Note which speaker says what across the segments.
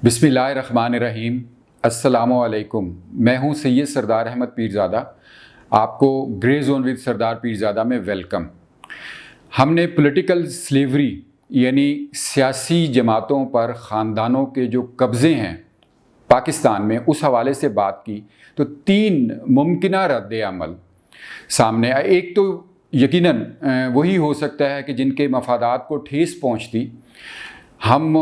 Speaker 1: बिस्मिल्लाहिर्रहमानिर्रहीम। अस्सलाम वालेकुम। मैं हूं सैयद सरदार अहमद पीरज़ादा। आपको ग्रे जोन विद सरदार पीरज़ादा में वेलकम। हमने पॉलिटिकल स्लेवरी यानी सियासी जमातों पर ख़ानदानों के जो कब्ज़े हैं पाकिस्तान में, उस हवाले से बात की तो 3 मुमकिना रद्द अमल सामने आए। एक तो यकीनन वही हो सकता है कि जिनके मफादात को ठेस पहुंचती, हम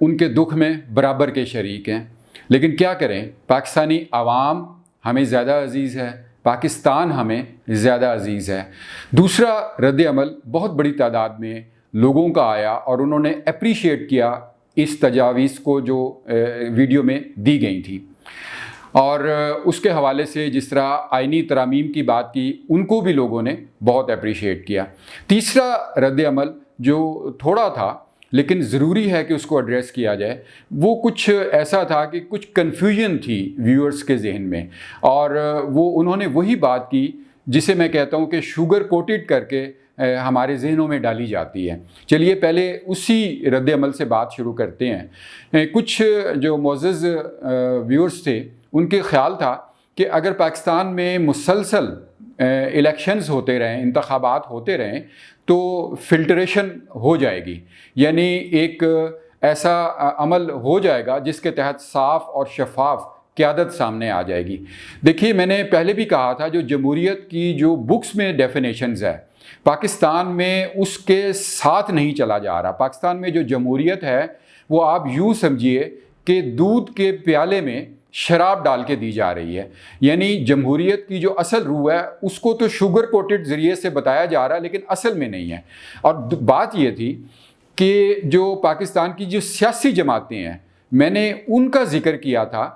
Speaker 1: उनके दुख में बराबर के शरीक हैं। लेकिन क्या करें, पाकिस्तानी आवाम हमें ज़्यादा अजीज़ है, पाकिस्तान हमें ज़्यादा अजीज़ है। दूसरा रद्द अमल बहुत बड़ी तादाद में लोगों का आया और उन्होंने अप्रीशिएट किया इस तजावीज़ को जो वीडियो में दी गई थी, और उसके हवाले से जिस तरह आइनी तरामीम की बात की, उनको भी लोगों ने बहुत अप्रीशिएट किया। तीसरा रद्द अमल जो थोड़ा था लेकिन ज़रूरी है कि उसको एड्रेस किया जाए, वो कुछ ऐसा था कि कुछ कन्फ्यूजन थी व्यूअर्स के जहन में, और वो उन्होंने वही बात की जिसे मैं कहता हूँ कि शुगर कोटेड करके हमारे जहनों में डाली जाती है। चलिए पहले उसी रद्द अमल से बात शुरू करते हैं। कुछ जो मोअज़्ज़ज़ व्यूअर्स थे, उनके ख़्याल था कि अगर पाकिस्तान में मुसलसल इलेक्शंस होते रहें, इंतखाबात होते रहें, तो फिल्ट्रेशन हो जाएगी, यानी एक ऐसा अमल हो जाएगा जिसके तहत साफ़ और शफाफ क़यादत सामने आ जाएगी। देखिए, मैंने पहले भी कहा था, जो जमहूरियत की जो बुक्स में डेफिनेशंस है, पाकिस्तान में उसके साथ नहीं चला जा रहा। पाकिस्तान में जो जमहूरियत है वो आप यूँ समझिए कि दूध के प्याले में शराब डाल के दी जा रही है। यानी जमहूरियत की जो असल रूह है उसको तो शुगर कोटेड ज़रिए से बताया जा रहा है, लेकिन असल में नहीं है। और बात ये थी कि जो पाकिस्तान की जो सियासी जमातें हैं, मैंने उनका ज़िक्र किया था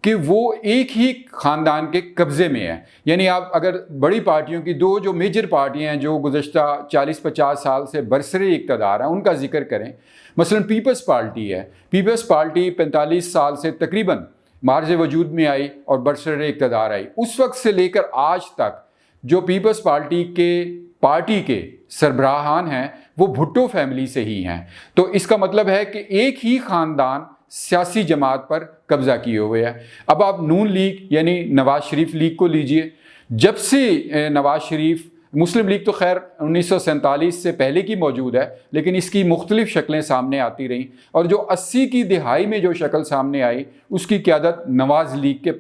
Speaker 1: कि वो एक ही ख़ानदान के कब्ज़े में है। यानी आप अगर बड़ी पार्टियों की दो जो मेजर पार्टियां हैं जो गुज़श्ता 40-50 साल से बरसरे इक़्तिदार हैं, उनका ज़िक्र करें, मसलन पीपल्स पार्टी है। पीपल्स पार्टी 45 साल से तकरीबन मार्ज़ वजूद में आई और बरसरे इक़्तिदार आई। उस वक्त से लेकर आज तक जो पीपल्स पार्टी के सरबराहान हैं वो भुट्टो फैमिली से ही हैं। तो इसका मतलब है कि एक ही ख़ानदान सियासी जमात पर कब्ज़ा किए हुए है। अब आप नून लीग यानी नवाज़ शरीफ लीग को लीजिए। जब से नवाज़ शरीफ, मुस्लिम लीग तो खैर 1947 से पहले की मौजूद है, लेकिन इसकी मुख्तलिफ शक्लें सामने आती रहीं, और जो 80 की दिहाई में जो शक्ल सामने आई उसकी क़यादत नवाज़ लीग के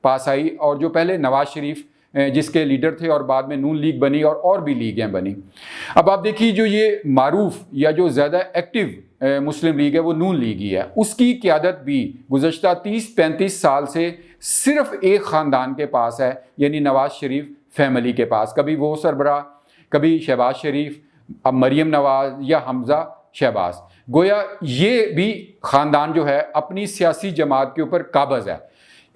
Speaker 1: पास आई, और जो पहले नवाज़ शरीफ जिसके लीडर थे और बाद में नून लीग बनी और भी लीगें बनी। अब आप देखिए, जो ये मारूफ या जो ज़्यादा एक्टिव मुस्लिम लीग है वो नून लीग ही है। उसकी क़यादत भी गुज़श्ता 30-35 साल से सिर्फ़ एक ख़ानदान के पास है, यानी नवाज़ शरीफ फैमिली के पास। कभी वो सरबराह, कभी शहबाज शरीफ, अब मरीम नवाज़ या हमज़ा शहबाज। गोया ये भी ख़ानदान जो है अपनी सियासी जमात के ऊपर काबज़ है।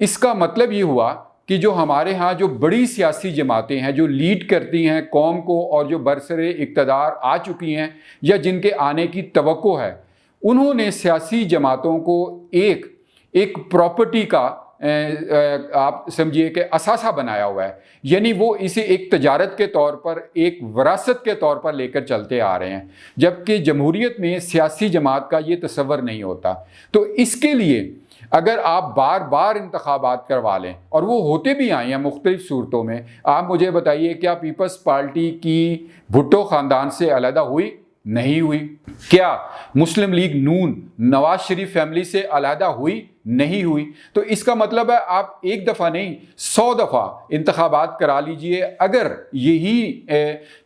Speaker 1: इसका मतलब ये हुआ कि जो हमारे यहाँ जो बड़ी सियासी जमातें हैं जो लीड करती हैं कौम को, और जो बरसरे इक़्तिदार आ चुकी हैं या जिनके आने की तवक्को है, उन्होंने सियासी जमातों को एक प्रॉपर्टी का आप समझिए कि असासा बनाया हुआ है। यानी वो इसे एक तजारत के तौर पर, एक विरासत के तौर पर लेकर चलते आ रहे हैं, जबकि जमहूरियत में सियासी जमात का ये तस्वर नहीं होता। तो इसके लिए अगर आप बार बार इंतखाबात करवा लें, और वो होते भी आए हैं मुख्तलिफ सूरतों में, आप मुझे बताइए क्या पीपल्स पार्टी की भुट्टो ख़ानदान से अलहदा हुई? नहीं हुई। क्या मुस्लिम लीग नून नवाज शरीफ फैमिली से अलहदा हुई? नहीं हुई। तो इसका मतलब है आप एक दफ़ा नहीं 100 दफ़ा इंतखाबात करा लीजिए, अगर यही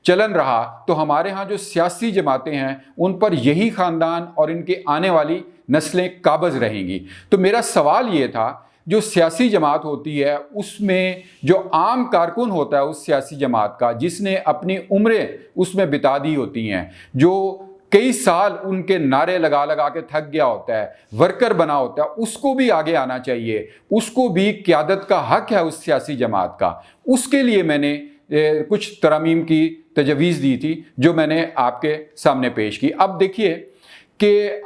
Speaker 1: चलन रहा तो हमारे यहाँ जो सियासी जमातें हैं उन पर यही ख़ानदान और इनके आने वाली नस्लें काबज़ रहेंगी। तो मेरा सवाल ये था, जो सियासी जमात होती है उसमें जो आम कारकुन होता है उस सियासी जमात का, जिसने अपनी उम्रें उसमें बिता दी होती हैं, जो कई साल उनके नारे लगा लगा के थक गया होता है, वर्कर बना होता है, उसको भी आगे आना चाहिए, उसको भी क़यादत का हक़ है उस सियासी जमात का। उसके लिए मैंने कुछ तरमीम की तजवीज़ दी थी जो मैंने आपके सामने पेश की। अब देखिए कि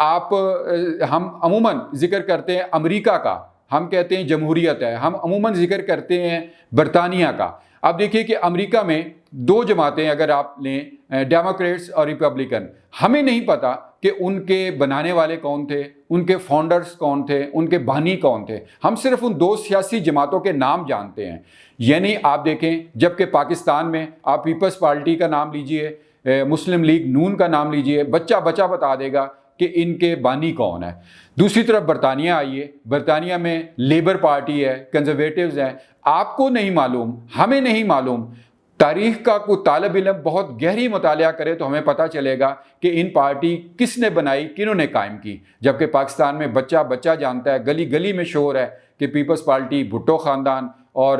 Speaker 1: हम अमूमन ज़िक्र करते हैं अमेरिका का, हम कहते हैं जमहूरियत है, हम अमूमन ज़िक्र करते हैं बरतानिया का। अब देखिए कि अमेरिका में 2 जमातें अगर आप लें, ڈیموکریٹس اور ریپبلکن، ہمیں نہیں پتا کہ ان کے بنانے والے کون تھے، ان کے فاؤنڈرز کون تھے، ان کے بانی کون تھے. ہم صرف ان دو سیاسی جماعتوں کے نام جانتے ہیں. یعنی آپ دیکھیں، جبکہ پاکستان میں آپ پیپلز پارٹی کا نام لیجئے، مسلم لیگ نون کا نام لیجئے، بچہ بتا دے گا کہ ان کے بانی کون ہے. دوسری طرف برطانیہ آئیے، برطانیہ میں لیبر پارٹی ہے، کنزرویٹیوز ہیں. آپ کو نہیں معلوم، ہمیں نہیں معلوم. تاریخ کا کوئی طالب علم بہت گہری مطالعہ کرے تو ہمیں پتہ چلے گا کہ ان پارٹی کس نے بنائی، کنہوں نے قائم کی. جبکہ پاکستان میں بچہ جانتا ہے، گلی گلی میں شور ہے کہ پیپلز پارٹی بھٹو خاندان اور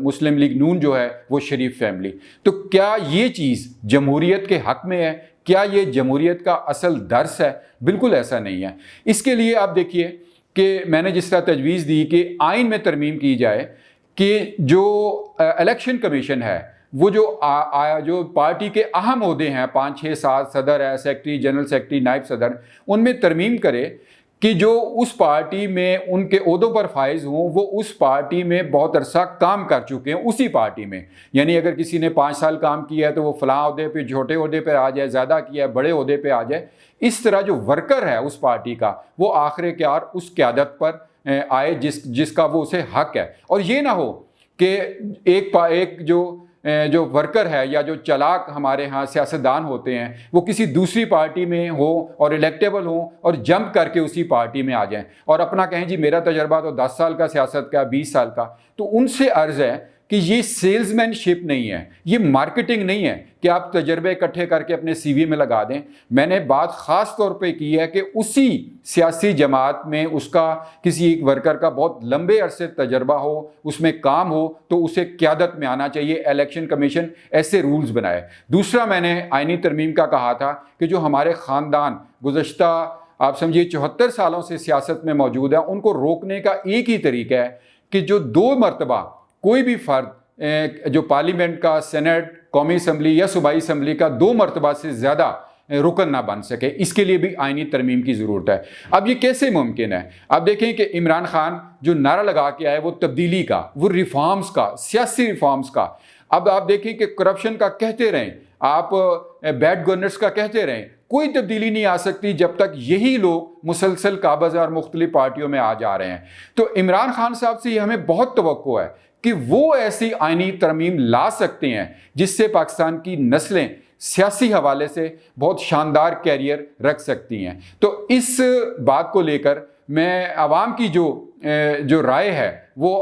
Speaker 1: مسلم لیگ نون جو ہے وہ شریف فیملی. تو کیا یہ چیز جمہوریت کے حق میں ہے؟ کیا یہ جمہوریت کا اصل درس ہے؟ بالکل ایسا نہیں ہے. اس کے لیے آپ دیکھیے کہ میں نے جس طرح تجویز دی کہ آئین میں ترمیم کی جائے کہ جو الیکشن کمیشن ہے وہ جو پارٹی کے اہم عہدے ہیں، 5 6 7 صدر ہے، سیکٹری، جنرل سیکٹری، نائب صدر، ان میں ترمیم کرے کہ جو اس پارٹی میں ان کے عہدوں پر فائز ہوں وہ اس پارٹی میں بہت عرصہ کام کر چکے ہیں اسی پارٹی میں. یعنی اگر کسی نے 5 سال کام کیا ہے تو وہ فلاں عہدے پہ، چھوٹے عہدے پہ آ جائے، زیادہ کیا ہے بڑے عہدے پہ آ جائے. اس طرح جو ورکر ہے اس پارٹی کا وہ آخر کار اس قیادت پر آئے جس کا وہ اسے حق ہے. اور یہ نہ ہو کہ ایک جو ورکر ہے یا جو چلاک ہمارے ہاں سیاستدان ہوتے ہیں وہ کسی دوسری پارٹی میں ہو اور الیکٹیبل ہوں اور جمپ کر کے اسی پارٹی میں آ جائیں اور اپنا کہیں جی میرا تجربہ تو 10 سال کا سیاست کا، 20 سال کا. تو ان سے عرض ہے کہ یہ سیلز مین شپ نہیں ہے، یہ مارکیٹنگ نہیں ہے کہ آپ تجربے اکٹھے کر کے اپنے سی وی میں لگا دیں. میں نے بات خاص طور پہ کی ہے کہ اسی سیاسی جماعت میں اس کا کسی ایک ورکر کا بہت لمبے عرصے تجربہ ہو، اس میں کام ہو تو اسے قیادت میں آنا چاہیے. الیکشن کمیشن ایسے رولز بنائے. دوسرا میں نے آئینی ترمیم کا کہا تھا کہ جو ہمارے خاندان گزشتہ آپ سمجھیے 74 سالوں سے سیاست میں موجود ہیں، ان کو روکنے کا ایک ہی طریقہ ہے کہ جو 2 مرتبہ کوئی بھی فرد جو پارلیمنٹ کا، سینٹ، قومی اسمبلی یا صوبائی اسمبلی کا 2 مرتبہ سے زیادہ رکن نہ بن سکے، اس کے لیے بھی آئینی ترمیم کی ضرورت ہے. اب یہ کیسے ممکن ہے؟ اب دیکھیں کہ عمران خان جو نعرہ لگا کے آئے وہ تبدیلی کا، وہ ریفارمز کا، سیاسی ریفارمز کا. اب آپ دیکھیں کہ کرپشن کا کہتے رہیں، آپ بیڈ گورننس کا کہتے رہیں، کوئی تبدیلی نہیں آ سکتی جب تک یہی لوگ مسلسل قابض اور مختلف پارٹیوں میں آ جا رہے ہیں. تو عمران خان صاحب سے یہ ہمیں بہت توقع ہے کہ وہ ایسی آئینی ترمیم لا سکتے ہیں جس سے پاکستان کی نسلیں سیاسی حوالے سے بہت شاندار کیریئر رکھ سکتی ہیں. تو اس بات کو لے کر میں عوام کی جو رائے ہے وہ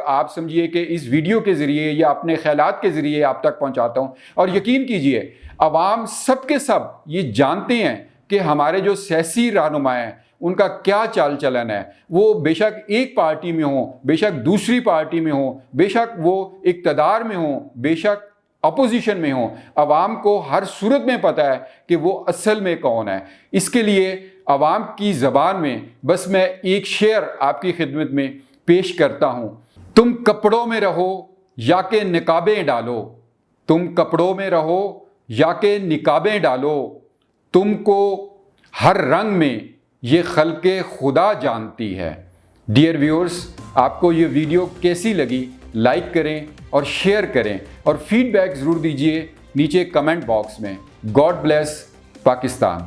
Speaker 1: آپ سمجھیے کہ اس ویڈیو کے ذریعے یا اپنے خیالات کے ذریعے آپ تک پہنچاتا ہوں. اور یقین کیجئے عوام سب کے سب یہ جانتے ہیں کہ ہمارے جو سیاسی رہنما ہیں ان کا کیا چال چلن ہے. وہ بے شک ایک پارٹی میں ہوں، بے شک دوسری پارٹی میں ہوں، بے شک وہ اقتدار میں ہوں، بے شک اپوزیشن میں ہوں، عوام کو ہر صورت میں پتہ ہے کہ وہ اصل میں کون ہے. اس کے لیے عوام کی زبان میں بس میں ایک شعر آپ کی خدمت میں پیش کرتا ہوں. تم کپڑوں میں رہو یا کہ نقابیں ڈالو، تم کپڑوں میں رہو یا کہ نقابیں ڈالو، تم کو ہر رنگ میں یہ خلق خدا جانتی ہے. ڈیئر ویورز، آپ کو یہ ویڈیو کیسی لگی؟ لائک کریں اور شیئر کریں اور فیڈ بیک ضرور دیجیے نیچے کمنٹ باکس میں. God bless Pakistan.